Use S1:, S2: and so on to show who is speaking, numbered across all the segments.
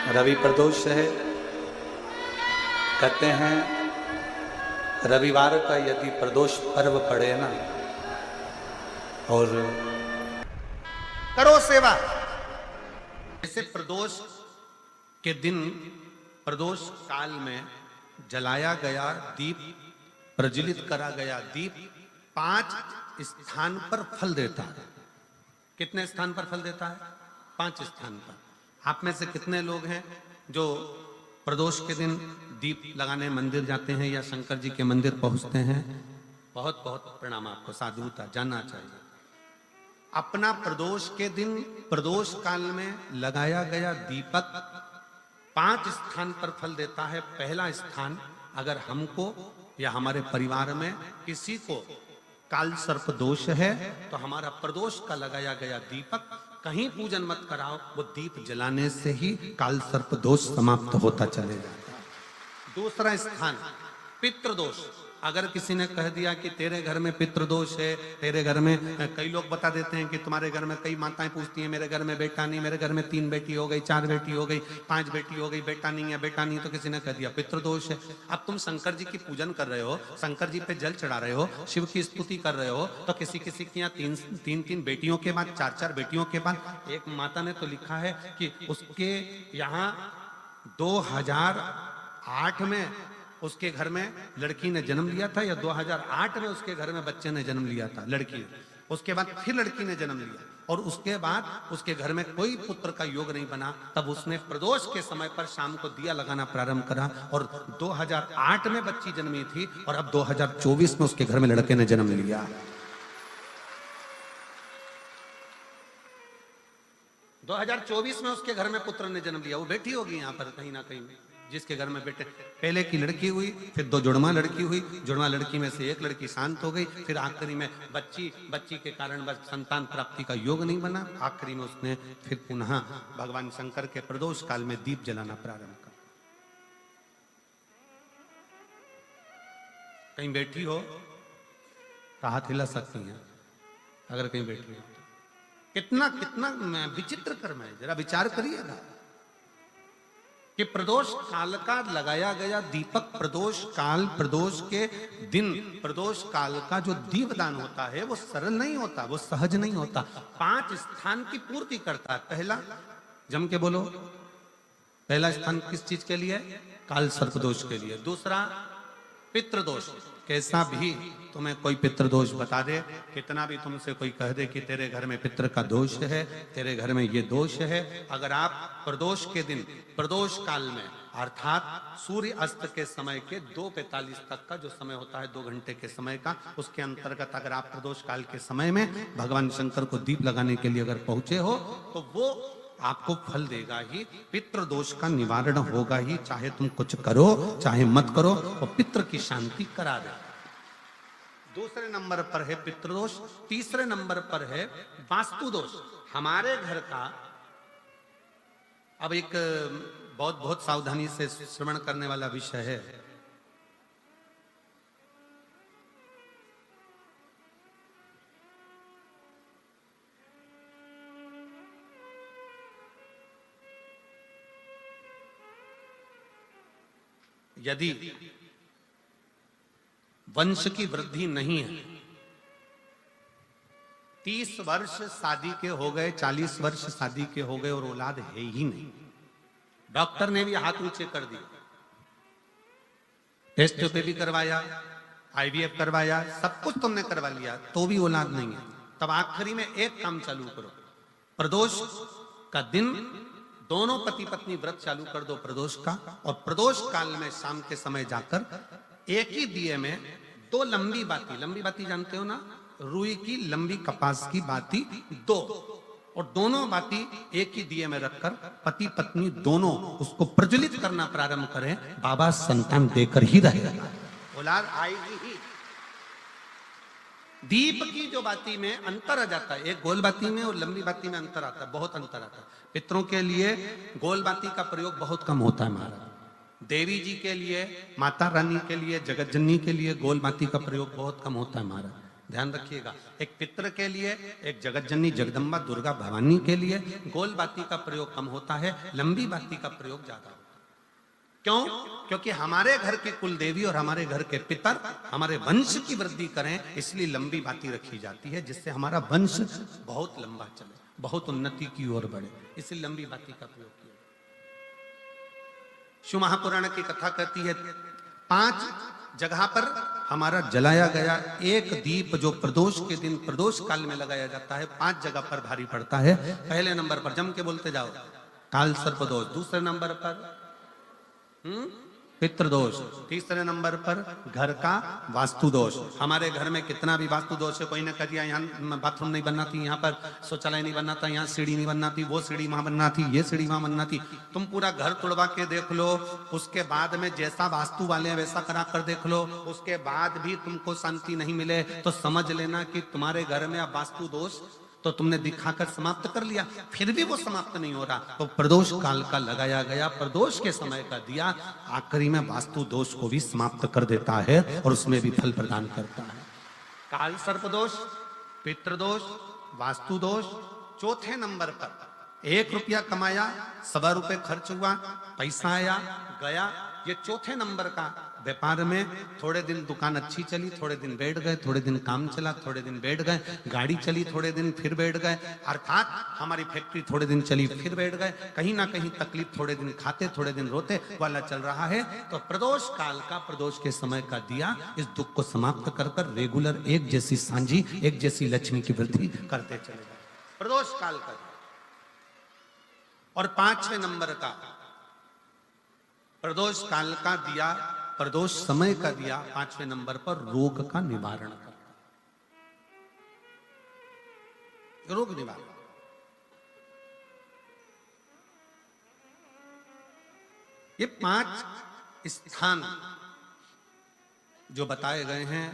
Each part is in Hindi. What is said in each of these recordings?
S1: रवि प्रदोष है। कहते हैं रविवार का यदि प्रदोष पर्व पड़े ना और
S2: करो सेवा। जैसे प्रदोष के दिन प्रदोष काल में जलाया गया दीप, प्रज्वलित करा गया दीप 5 स्थान पर फल देता है। कितने स्थान पर फल देता है? 5 स्थान पर। आप में से कितने लोग हैं जो प्रदोष के दिन दीप लगाने मंदिर जाते हैं या शंकर जी के मंदिर पहुंचते हैं? बहुत बहुत प्रणाम आपको, साधुता जानना चाहिए। अपना प्रदोष के दिन प्रदोष काल में लगाया गया दीपक 5 स्थान पर फल देता है। पहला स्थान, अगर हमको या हमारे परिवार में किसी को काल सर्प दोष है तो हमारा प्रदोष का लगाया गया दीपक कहीं पूजन मत कराओ, वो दीप जलाने से ही काल सर्प दोष समाप्त होता चले जाता है। दूसरा स्थान पितृदोष। अगर किसी ने कह दिया कि तेरे घर में पितृदोष है, तेरे घर में, कई लोग बता देते हैं कि तुम्हारे घर में, कई माताएं पूछती हैं मेरे घर में बेटा नहीं, मेरे घर में 3 बेटी हो गई, 4 बेटी हो गई, 5 बेटी हो गई, बेटा नहीं है, बेटा नहीं, तो किसी ने कह दिया पितृदोष है। अब तुम शंकर जी की पूजन कर रहे हो, शंकर जी पे जल चढ़ा रहे हो, शिव की स्तुति कर रहे हो, तो किसी किसी की यहाँ 3 बेटियों के बाद, 4 बेटियों के बाद, एक माता ने तो लिखा है कि उसके यहाँ 2008 में उसके घर में लड़की ने जन्म लिया था, या 2008 में उसके घर में बच्चे ने जन्म लिया था, लड़की। उसके बाद फिर लड़की ने जन्म लिया और उसके बाद उसके घर में कोई पुत्र का योग नहीं बना। तब उसने प्रदोष के समय पर शाम को दिया लगाना प्रारंभ करा और 2008 में बच्ची जन्मी थी और अब 2024 में उसके घर में लड़के ने जन्म लिया। 2024 में उसके घर में पुत्र ने जन्म लिया। वो बेटी होगी यहाँ पर कहीं ना कहीं, जिसके घर में बेटे, पहले की लड़की हुई, फिर 2 जुड़वा लड़की हुई, जुड़वा लड़की में से एक लड़की शांत हो गई, फिर आखिरी में बच्ची के कारण बस संतान प्राप्ति का योग नहीं बना। आखिरी में उसने फिर पुनः भगवान शंकर के प्रदोष काल में दीप जलाना प्रारंभ कर। कहीं बैठी हो तो हाथ हिला सकती हैं, अगर कहीं बैठी हो। कितना कितना विचित्र कर्म है, जरा विचार करिएगा कि प्रदोष काल का लगाया गया दीपक, प्रदोष काल, प्रदोष के दिन, प्रदोष काल का जो दीपदान होता है वो सरल नहीं होता, वो सहज नहीं होता। 5 स्थान की पूर्ति करता है। पहला, जम के बोलो, पहला स्थान किस चीज के लिए? काल सर्प दोष के लिए। दूसरा पितृदोष। कैसा भी तुम्हें कोई पितृदोष बता दे, कितना भी तुमसे कोई कह दे कि तेरे घर में पितृ का दोष है, तेरे घर में ये दोष है, अगर आप प्रदोष के दिन, प्रदोष काल में, अर्थात सूर्य अस्त के समय के 2:45 तक का जो समय होता है, 2 घंटे के समय का, उसके अंतर्गत अगर आप प्रदोष काल के समय में भगवान शंकर को दीप लगाने के लिए अगर पहुंचे हो तो वो आपको फल देगा ही, पितृदोष का निवारण होगा ही। चाहे तुम कुछ करो चाहे मत करो, वो पितृ की शांति करा दे। दूसरे नंबर पर है पितृदोष। तीसरे नंबर पर है वास्तु दोष। हमारे घर का, अब एक बहुत सावधानी से श्रवण करने वाला विषय है। यदि वंश की वृद्धि नहीं है, 30 वर्ष शादी के हो गए, 40 वर्ष शादी के हो गए और औलाद है ही नहीं, डॉक्टर ने भी हाथ ऊंचे कर दिए, टेस्ट पे भी करवाया, IVF करवाया, सब कुछ तुमने करवा लिया, तो भी औलाद नहीं है, तब आखिरी में एक काम चालू करो। प्रदोष का दिन दोनों पति पत्नी व्रत चालू कर दो प्रदोष का, और प्रदोष काल में शाम के समय जाकर एक ही दिए में 2 लंबी बाती जानते हो ना, रुई की लंबी कपास की बाती 2, और दोनों बाती एक ही दिए में रखकर पति पत्नी दोनों उसको प्रज्वलित करना प्रारंभ करें। बाबा संतान देकर ही रहेगा, औलाद आएगी ही। दीप की जो बाती में अंतर आ जाता है, एक गोल बाती में और लंबी बाती में अंतर आता है, बहुत अंतर आता है। पितरों के लिए गोल बाती का प्रयोग बहुत कम होता है महाराज। देवी जी के लिए, माता रानी के लिए, जगत जननी के लिए गोल बाती का प्रयोग बहुत कम होता है महाराज। ध्यान रखिएगा। एक पितर के लिए, एक जगत जननी जगदम्बा दुर्गा भवानी के लिए गोल बाती का प्रयोग कम होता है, लंबी बाती का प्रयोग ज्यादा होता है। क्यों? क्योंकि हमारे घर की कुल देवी और हमारे घर के पितर हमारे वंश की वृद्धि करें, इसलिए लंबी बाती रखी जाती है, जिससे हमारा वंश बहुत लंबा चले, बहुत उन्नति की ओर बढ़े, इसलिए लंबी बाती का प्रयोग किया। शिव महापुराण की कथा कहती है 5 जगह पर हमारा जलाया गया एक दीप जो प्रदोष के दिन प्रदोष काल में लगाया जाता है, 5 जगह पर भारी पड़ता है। पहले नंबर पर जम के बोलते जाओ, काल सर्प दोष। दूसरे नंबर पर पितृदोष। तीसरे नंबर पर घर का वास्तु दोष। हमारे घर में कितना भी वास्तु दोष है, कोई ने कह दिया यहाँ बाथरूम नहीं बनना थी, यहाँ पर शौचालय नहीं बनना था, यहाँ सीढ़ी नहीं बनना थी, वो सीढ़ी वहां बनना थी, ये सीढ़ी वहां बनना थी। तुम पूरा घर तोड़वा के देख लो, उसके बाद में जैसा वास्तु वाले हैं वैसा करा कर देख लो, उसके बाद भी तुमको शांति नहीं मिले तो समझ लेना कि तुम्हारे घर में अब वास्तु दोष तो तुमने दिखाकर समाप्त कर लिया, फिर भी वो समाप्त नहीं हो रहा, तो प्रदोष काल का लगाया गया प्रदोष के समय का दिया आखिरी में वास्तु दोष को भी समाप्त कर देता है और उसमें भी फल प्रदान करता है। काल सर्प दोष, पितृदोष, वास्तु दोष। चौथे नंबर पर 1 रुपया कमाया, 1.25 रुपये खर्च हुआ, पैसा आया गया। ये चौथे नंबर का व्यापार में थोड़े दिन दुकान अच्छी चली, थोड़े दिन बैठ गए, थोड़े दिन काम चला, थोड़े दिन बैठ गए, गाड़ी चली थोड़े दिन फिर बैठ गए, अर्थात हमारी फैक्ट्री थोड़े दिन चली फिर बैठ गए, कहीं ना कहीं तकलीफ, थोड़े दिन खाते थोड़े दिन रोते वाला चल रहा है। तो प्रदोष काल का प्रदोष के समय का दिया इस दुख को समाप्त कर कर रेगुलर एक जैसी सांझी, एक जैसी लक्ष्मी की वृद्धि करते चले गए, प्रदोष काल का। और 5वें नंबर का प्रदोष काल का दिया, प्रदोष समय का दिया 5वें नंबर पर रोग का निवारण करता, रोग निवारण। ये 5 स्थान जो बताए गए हैं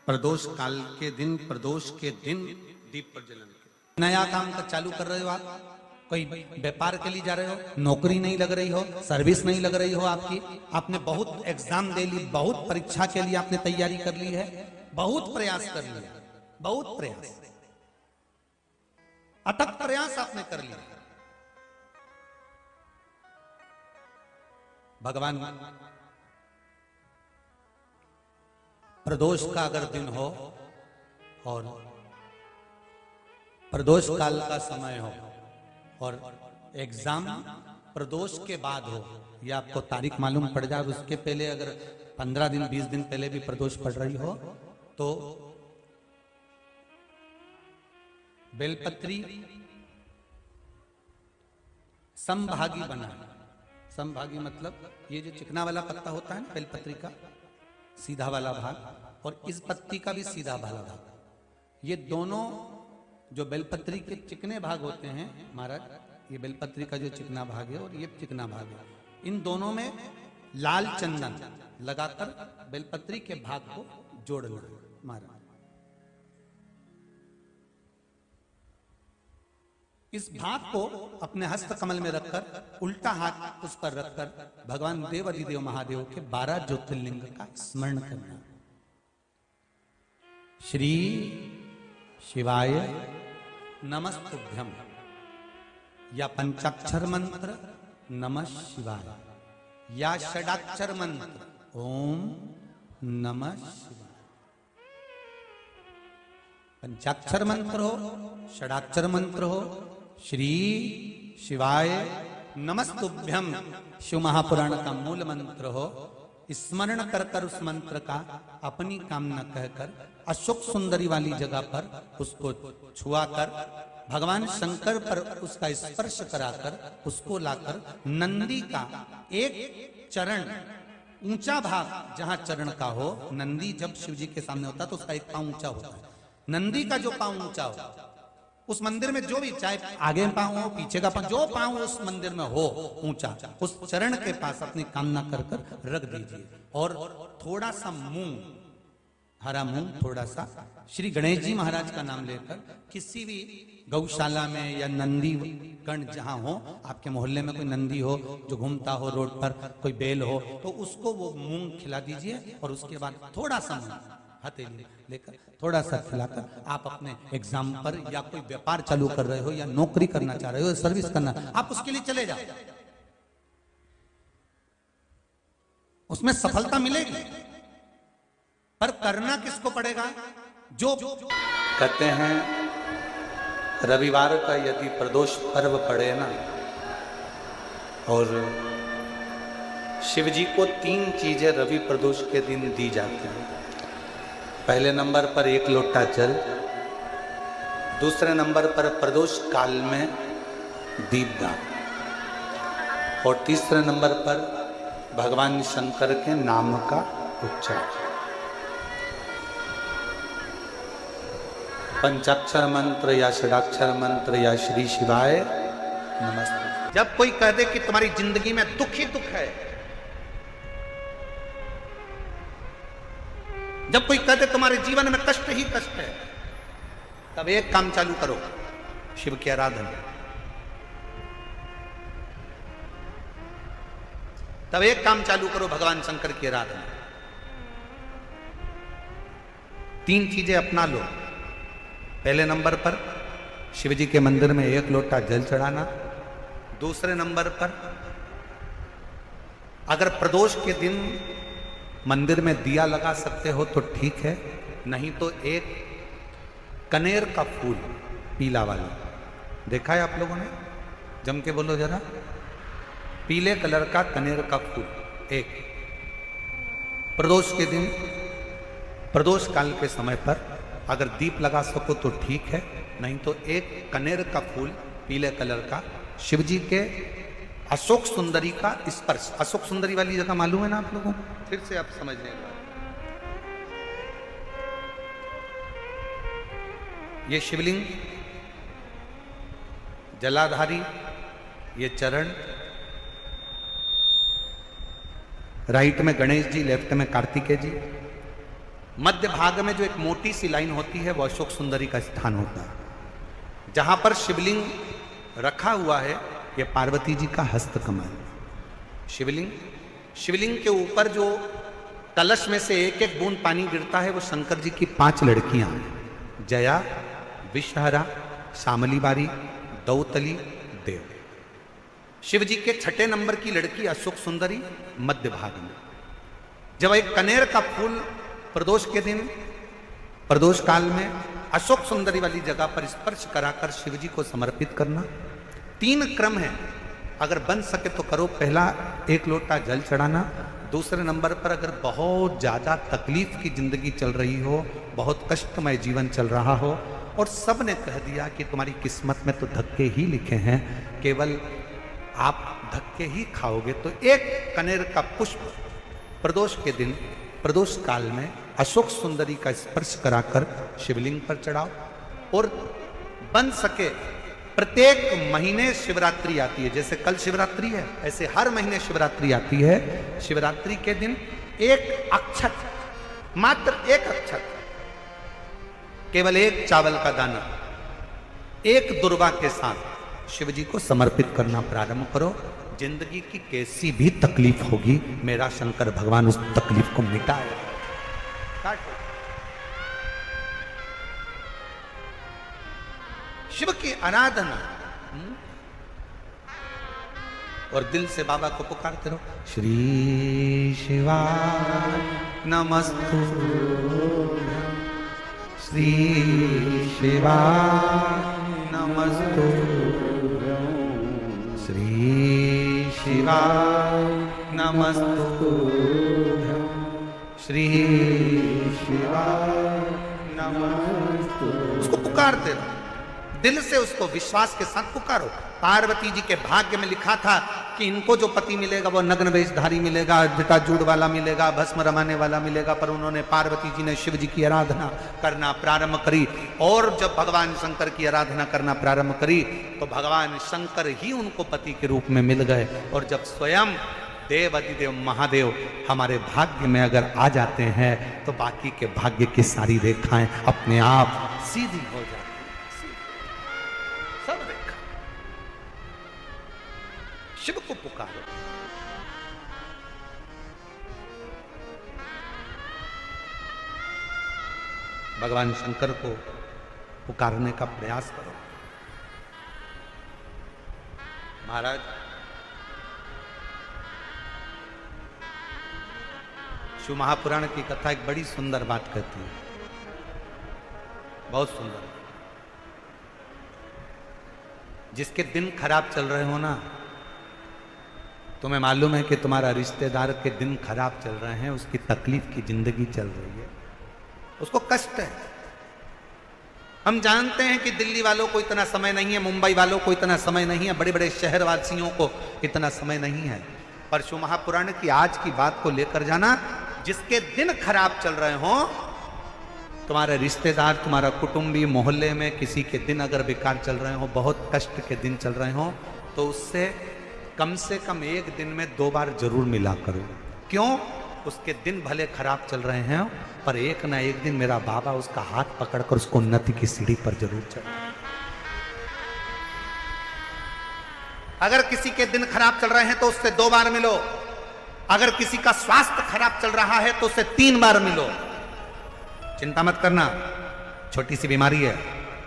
S2: प्रदोष काल के दिन, प्रदोष के दिन दीप प्रज्वलन के। नया काम का चालू कर रहे हो आप, कोई व्यापार के लिए जा रहे हो, नौकरी नहीं लग रही हो, सर्विस नहीं लग रही हो आपकी, आपने बहुत एग्जाम दे ली, बहुत परीक्षा के लिए आपने तैयारी कर ली है, बहुत प्रयास कर लिया, बहुत प्रयास, अथक प्रयास आपने कर लिया। भगवान प्रदोष का अगर दिन हो और प्रदोष काल का समय हो और एग्जाम प्रदोष के बाद हो, या आपको तारीख मालूम पड़ जाए, उसके पहले अगर 15 दिन 20 दिन पहले भी प्रदोष पड़ रही हो तो बेलपत्री समभागी बना। समभागी मतलब ये जो चिकना वाला पत्ता होता है ना बेलपत्री का, सीधा वाला भाग, और इस पत्ती का भी सीधा वाला भाग, ये दोनों जो बेलपत्री के चिकने भाग होते हैं महाराज, ये बेलपत्री का जो चिकना भाग है और ये चिकना भाग है, इन दोनों में लाल चंदन लगाकर बेलपत्री के भाग को जोड़ना महाराज। इस भाग को अपने हस्त कमल में रखकर उल्टा हाथ उस पर रखकर भगवान देवाधिदेव महादेव के 12 ज्योतिर्लिंग का स्मरण करना। श्री शिवाय नमस्तुभ्यम, या पंचाक्षर मंत्र नमः शिवाय, या षडाक्षर मंत्र ओम नमः शिवाय। पंचाक्षर मंत्र हो, षडाक्षर मंत्र हो, श्री शिवाय नमस्तुभ्यम शिव महापुराण का मूल मंत्र हो, स्मरण कर कर उस मंत्र का अपनी कामना कहकर अशोक सुंदरी वाली जगह पर उसको छुआ कर भगवान शंकर पर उसका स्पर्श कराकर उसको लाकर नंदी का एक चरण, ऊंचा भाग जहां चरण का हो, नंदी जब शिव जी के सामने होता है तो उसका एक पांव ऊंचा होता है, नंदी का जो पांव ऊंचा हो उस मंदिर में जो भी, चाहे आगे पांव हो पीछे का पांव, जो पांव उस मंदिर में हो ऊंचा, उस चरण के पास अपनी कामना कर कर रख दीजिए। और थोड़ा सा मूंग, हरा मूंग थोड़ा सा, श्री गणेश जी महाराज का नाम लेकर किसी भी गौशाला में या नंदी गण जहां हो, आपके मोहल्ले में कोई नंदी हो जो घूमता हो रोड पर, कोई बैल हो, तो उसको वो मूंग खिला दीजिए और उसके बाद थोड़ा सा मूंग
S1: हथेली लेकर थोड़ा सा खिलाकर आप अपने एग्जाम पर या कोई व्यापार चालू कर रहे हो या नौकरी करना चाह रहे हो, सर्विस करना, आप उसके लिए चले जाओ, उसमें सफलता मिलेगी। पर करना किसको पड़ेगा? जो
S2: कहते हैं रविवार का यदि प्रदोष पर्व पड़े ना, और शिव जी को 3 चीजें रवि प्रदोष के दिन दी जाती हैं। पहले नंबर पर 1 लोटा जल, दूसरे नंबर पर प्रदोष काल में दीपदान, और तीसरे नंबर पर भगवान शंकर के नाम का उच्चारण। पंचाक्षर मंत्र या षडाक्षर मंत्र या श्री शिवाय नमस्ते। जब कोई कह दे कि तुम्हारी जिंदगी में दुख ही दुख है, जब कोई कह दे तुम्हारे जीवन में कष्ट ही कष्ट है, तब एक काम चालू करो, शिव की आराधना। तब एक काम चालू करो, भगवान शंकर की आराधना। 3 चीजें अपना लो। पहले नंबर पर शिव जी के मंदिर में 1 लोटा जल चढ़ाना। दूसरे नंबर पर अगर प्रदोष के दिन मंदिर में दिया लगा सकते हो तो ठीक है, नहीं तो एक कनेर का फूल पीला वाला, देखा है आप लोगों ने? जम के बोलो जरा। पीले कलर का कनेर का फूल एक प्रदोष के दिन, प्रदोष काल के समय पर अगर दीप लगा सको तो ठीक है, नहीं तो एक कनेर का फूल पीले कलर का, शिव जी के अशोक सुंदरी का स्पर्श। अशोक सुंदरी वाली जगह मालूम है ना आप लोगों को? फिर से आप समझने के बाद, ये शिवलिंग, जलाधारी, ये चरण, राइट में गणेश जी, लेफ्ट में कार्तिकेय जी, मध्य भाग में जो एक मोटी सी लाइन होती है वो अशोक सुंदरी का स्थान होता है। जहां पर शिवलिंग रखा हुआ है ये पार्वती जी का हस्तकमल। शिवलिंग के ऊपर जो कलश में से एक एक बूंद पानी गिरता है वो शंकर जी की 5 लड़कियां हैं, जया, विषहरा, शामली बारी, दौतली, देव। शिव जी के 6ठे नंबर की लड़की अशोक सुंदरी मध्य भाग में। जब एक कनेर का फूल प्रदोष के दिन, प्रदोष काल में अशोक सुंदरी वाली जगह पर स्पर्श कराकर शिव जी को समर्पित करना। 3 क्रम है, अगर बन सके तो करो। पहला 1 लोटा जल चढ़ाना। दूसरे नंबर पर अगर बहुत ज्यादा तकलीफ की जिंदगी चल रही हो, बहुत कष्टमय जीवन चल रहा हो और सब ने कह दिया कि तुम्हारी किस्मत में तो धक्के ही लिखे हैं, केवल आप धक्के ही खाओगे, तो 1 कनेर का पुष्प प्रदोष के दिन, प्रदोष काल में अशोक सुंदरी का स्पर्श कराकर शिवलिंग पर चढ़ाओ। और बन सके प्रत्येक महीने शिवरात्रि आती है, जैसे कल शिवरात्रि है ऐसे हर महीने शिवरात्रि आती है। शिवरात्रि के दिन 1 अक्षत, मात्र 1 अक्षत, केवल 1 चावल का दाना, 1 दुर्वा के साथ शिव जी को समर्पित करना प्रारंभ करो। जिंदगी की कैसी भी तकलीफ होगी, मेरा शंकर भगवान उस तकलीफ को मिटाएगा। शिव की आराधना, और दिल से बाबा को पुकारते रहो, श्री शिवाय नमस्तु, श्री शिवाय नमस्तु, श्री शिवाय नमस्तु, श्री शिवाय नमस्तु। उसको पुकारते रहो, दिल से उसको विश्वास के साथ पुकारो। पार्वती जी के भाग्य में लिखा था कि इनको जो पति मिलेगा वो नग्न वेशधारी मिलेगा, जटाजूड़ वाला मिलेगा, भस्म रमाने वाला मिलेगा, पर उन्होंने, पार्वती जी ने शिव जी की आराधना करना प्रारंभ करी। और जब भगवान शंकर की आराधना करना प्रारंभ करी तो भगवान शंकर ही उनको पति के रूप में मिल गए। और जब स्वयं देव अधिदेव महादेव हमारे भाग्य में अगर आ जाते हैं तो बाकी के भाग्य की सारी रेखाएं अपने आप सीधी हो जाती हैं। सब रेखा शिव को पुकारो। भगवान शंकर को पुकारने का प्रयास करो। महाराज, शिव महापुराण की कथा एक बड़ी सुंदर बात कहती है, बहुत सुंदर। जिसके दिन खराब चल रहे हो ना, तुम्हें मालूम है कि तुम्हारा रिश्तेदार के दिन खराब चल रहे हैं, उसकी तकलीफ की जिंदगी चल रही है, उसको कष्ट है। हम जानते हैं कि दिल्ली वालों को इतना समय नहीं है, मुंबई वालों को इतना समय नहीं है, बड़े बड़े शहर वासियों को इतना समय नहीं है, पर शिव महापुराण की आज की बात को लेकर जाना। जिसके दिन खराब चल रहे हो, तुम्हारे रिश्तेदार, तुम्हारा कुटुंबी, मोहल्ले में किसी के दिन अगर बेकार चल रहे हो, बहुत कष्ट के दिन चल रहे हो, तो उससे कम से कम एक दिन में 2 बार जरूर मिला करो। क्यों? उसके दिन भले खराब चल रहे हैं, पर एक ना एक दिन मेरा बाबा उसका हाथ पकड़कर उसको उन्नति की सीढ़ी पर जरूर चढ़े। अगर किसी के दिन खराब चल रहे हैं तो उससे 2 बार मिलो। अगर किसी का स्वास्थ्य खराब चल रहा है तो उससे 3 बार मिलो। चिंता मत करना, छोटी सी बीमारी है,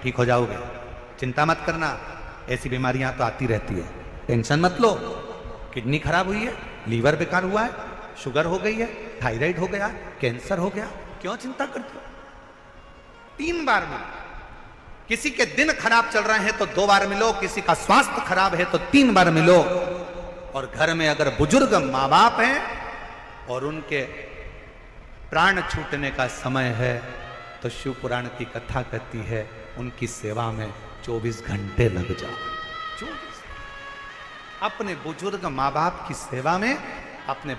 S2: ठीक हो जाओगे। चिंता मत करना, ऐसी बीमारियां तो आती रहती है, टेंशन मत लो। किडनी खराब हुई है, लीवर बेकार हुआ है, शुगर हो गई है, थायराइड हो गया, कैंसर हो गया, क्यों चिंता करते हो? 3 बार मिलो। किसी के दिन खराब चल रहे हैं तो 2 बार मिलो, किसी का स्वास्थ्य खराब है तो 3 बार मिलो। और घर में अगर बुजुर्ग माँ बाप हैं और उनके प्राण छूटने का समय है, तो शिव पुराण की कथा कहती है उनकी सेवा में 24 घंटे लग जाओ। 24 अपने बुजुर्ग माँ बाप की सेवा में, अपने